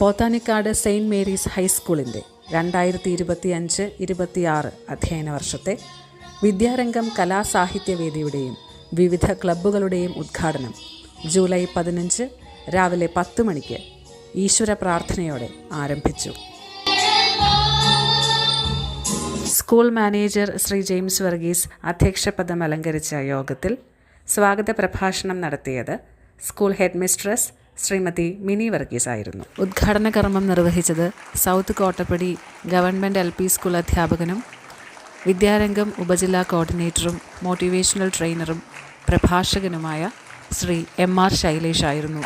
Pothanikkad saint Mary's ഹൈസ്കൂളിൻ്റെ 2025-26 അധ്യയന വർഷത്തെ വിദ്യാരംഗം കലാസാഹിത്യവേദിയുടെയും വിവിധ ക്ലബ്ബുകളുടെയും ഉദ്ഘാടനം ജൂലൈ 15 രാവിലെ 10 മണിക്ക് ഈശ്വര പ്രാർത്ഥനയോടെ ആരംഭിച്ചു. സ്കൂൾ മാനേജർ ശ്രീ ജെയിംസ് വർഗീസ് അധ്യക്ഷപദം അലങ്കരിച്ച യോഗത്തിൽ സ്വാഗത പ്രഭാഷണം നടത്തിയത് school headmistress Shrimati Mini Varghese ആയിരുന്നു. ഉദ്ഘാടന കർമ്മം നിർവഹിച്ചത് south Kottappady government LP school അധ്യാപകനും വിദ്യാരംഗം ഉപജില്ലാ കോർഡിനേറ്ററും മോട്ടിവേഷണൽ ട്രെയിനറും പ്രഭാഷകനുമായ ശ്രീ MR ശൈലേഷ് ആയിരുന്നു.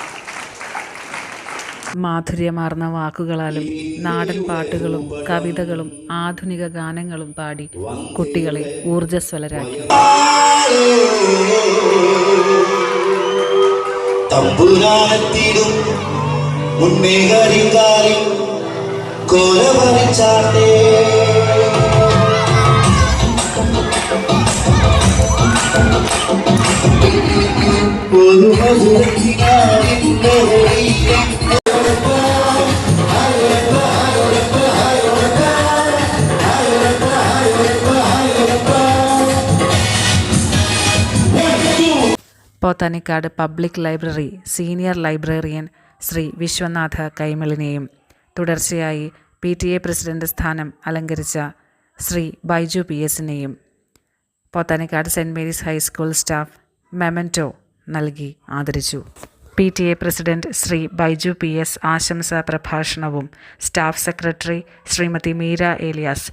മാധുര്യമാർന്ന വാക്കുകളാലും നാടൻ പാട്ടുകളും കവിതകളും ആധുനിക ഗാനങ്ങളും പാടി കുട്ടികളെ ഊർജ്ജസ്വലരാക്കി. തമ്പുരാനെത്തിടും മുന്നേകരിക്കാരിൽ കോലവരിച്ചാട്ടേ ഒരു മധുരത്തിനാരിൻ്റെ Pothanicad public library senior librarian Shri Vishwanatha കൈമളിനെയും തുടർച്ചയായി PTA പ്രസിഡന്റ് സ്ഥാനം അലങ്കരിച്ച ശ്രീ ബൈജു PS-നെയും Pothanicad saint Mary's high school staff memento നൽകി ആദരിച്ചു. PTA president Shri Baiju PS ആശംസാ പ്രഭാഷണവും സ്റ്റാഫ് സെക്രട്ടറി ശ്രീമതി മീര ഏലിയാസ്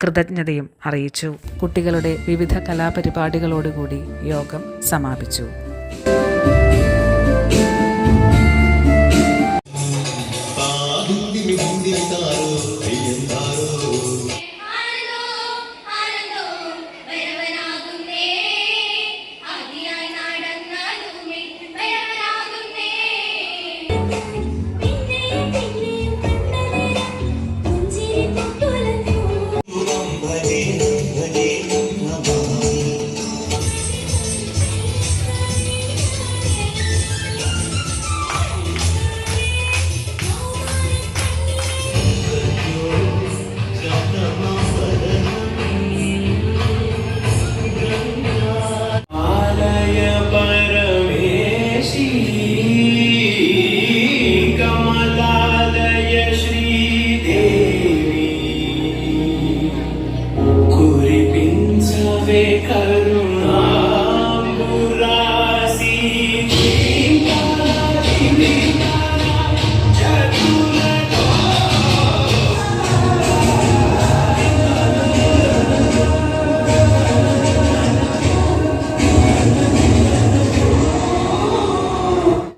കൃതജ്ഞതയും അറിയിച്ചു. കുട്ടികളുടെ വിവിധ കലാപരിപാടികളോടുകൂടി യോഗം സമാപിച്ചു. ഹിന്ദി